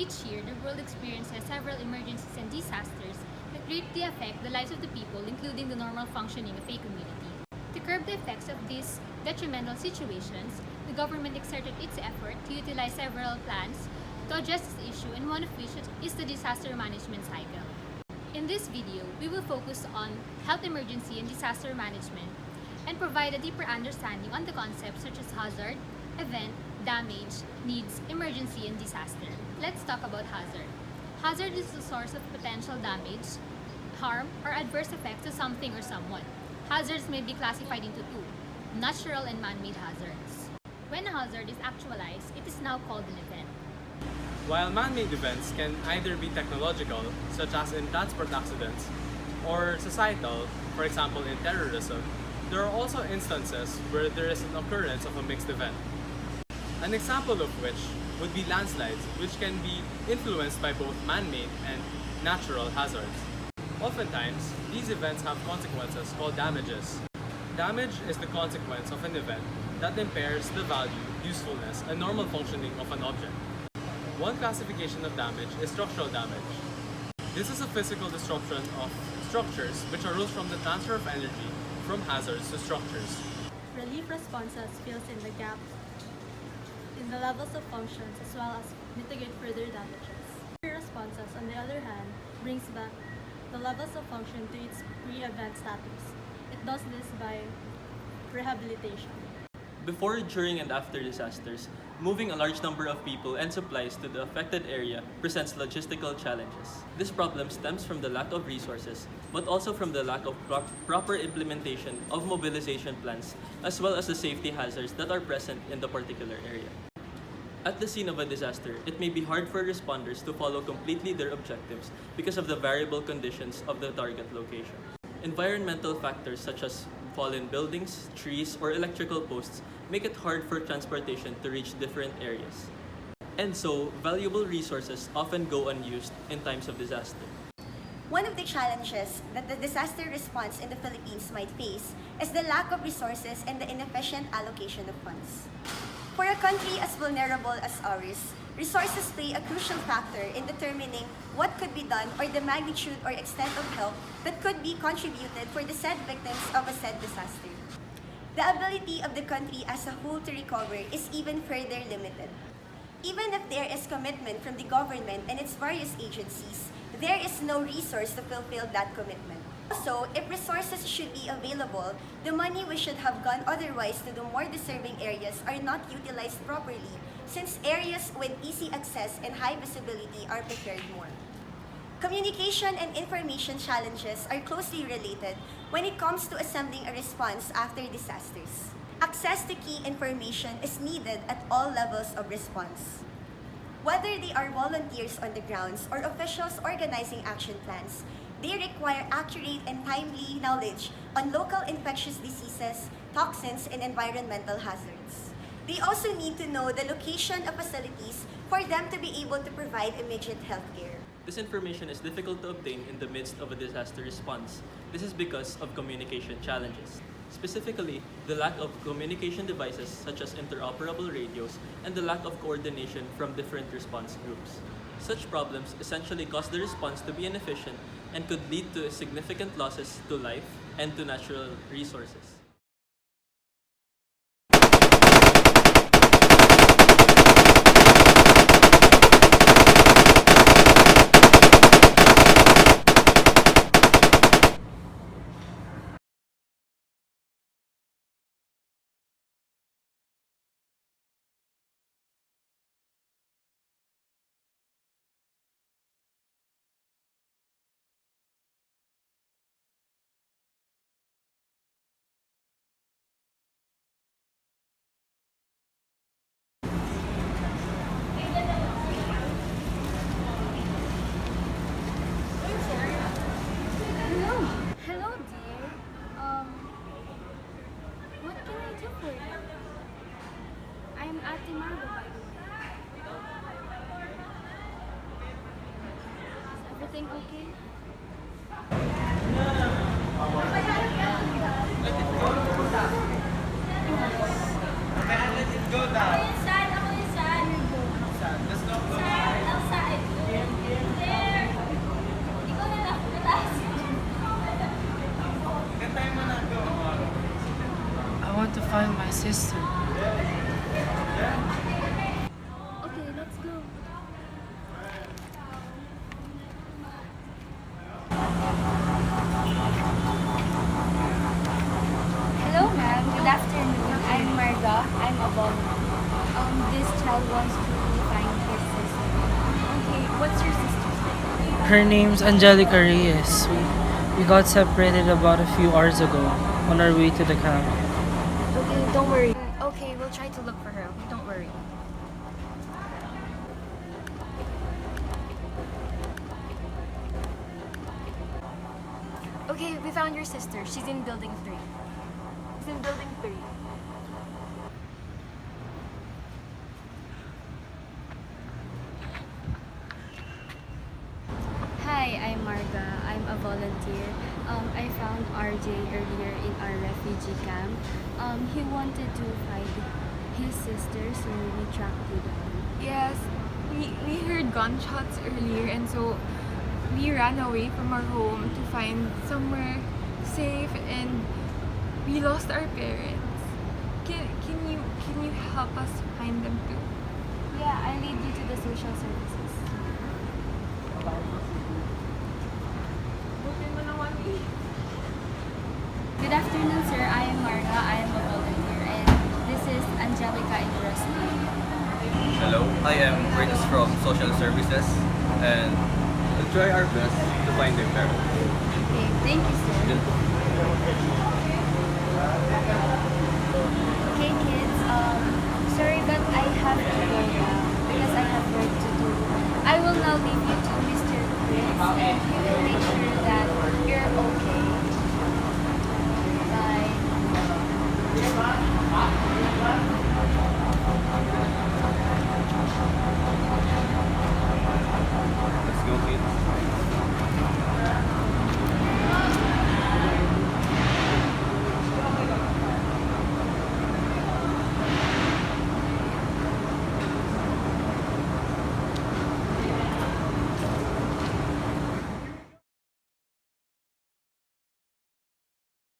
Each year, the world experiences several emergencies and disasters that greatly affect the lives of the people, including the normal functioning of a community. To curb the effects of these detrimental situations, the government exerted its effort to utilize several plans to address this issue, and one of which is the disaster management cycle. In this video, we will focus on health emergency and disaster management and provide a deeper understanding on the concepts such as hazard, event, damage, needs, emergency, and disaster. Let's talk about hazard. Hazard is the source of potential damage, harm, or adverse effects to something or someone. Hazards may be classified into two: natural and man-made hazards. When a hazard is actualized, it is now called an event. While man-made events can either be technological, such as in transport accidents, or societal, for example in terrorism, there are also instances where there is an occurrence of a mixed event. An example of which would be landslides, which can be influenced by both man-made and natural hazards. Oftentimes, these events have consequences called damages. Damage is the consequence of an event that impairs the value, usefulness, and normal functioning of an object. One classification of damage is structural damage. This is a physical disruption of structures which arose from the transfer of energy from hazards to structures. Relief responses fills in the gap in the levels of functions as well as mitigate further damages. Responses, on the other hand, brings back the levels of function to its pre-event status. It does this by rehabilitation. Before, during, and after disasters, moving a large number of people and supplies to the affected area presents logistical challenges. This problem stems from the lack of resources, but also from the lack of proper implementation of mobilization plans, as well as the safety hazards that are present in the particular area. At the scene of a disaster, it may be hard for responders to follow completely their objectives because of the variable conditions of the target location. Environmental factors such as fallen buildings, trees, or electrical posts make it hard for transportation to reach different areas. And so, valuable resources often go unused in times of disaster. One of the challenges that the disaster response in the Philippines might face is the lack of resources and the inefficient allocation of funds. For a country as vulnerable as ours, resources play a crucial factor in determining what could be done or the magnitude or extent of help that could be contributed for the said victims of a said disaster. The ability of the country as a whole to recover is even further limited. Even if there is commitment from the government and its various agencies, there is no resource to fulfill that commitment. Also, if resources should be available, the money which should have gone otherwise to the more deserving areas are not utilized properly, since areas with easy access and high visibility are preferred more. Communication and information challenges are closely related when it comes to assembling a response after disasters. Access to key information is needed at all levels of response. Whether they are volunteers on the grounds or officials organizing action plans, they require accurate and timely knowledge on local infectious diseases, toxins, and environmental hazards. They also need to know the location of facilities for them to be able to provide immediate health care. This information is difficult to obtain in the midst of a disaster response. This is because of communication challenges. Specifically, the lack of communication devices such as interoperable radios and the lack of coordination from different response groups. Such problems essentially cause the response to be inefficient and could lead to significant losses to life and to natural resources. Everything okay? Let it go down. Let's go. What's your sister's name? Her name's Angelica Reyes. We got separated about a few hours ago on our way to the camp. Okay, don't worry. Okay, we'll try to look for her. Okay, don't worry. Okay, we found your sister. She's in building 3. She's in building 3. Hi, I'm Marga. I'm a volunteer. I found RJ earlier in our refugee camp. He wanted to find his sister, so we tracked you down. Yes, we heard gunshots earlier, and so we ran away from our home to find somewhere safe, and we lost our parents. Can you help us find them too? Yeah, I'll lead you to the social services. Good afternoon, sir. I am Marga. I am a volunteer, and this is Angelica and Rusty. Hello, I am Reyes from Social Services, and we'll try our best to find them there. Okay, thank you, sir. Okay, kids. Sorry, but I have to go now because I have work to do. I will now leave you to Mr. Cruz, and he will make sure that you're okay.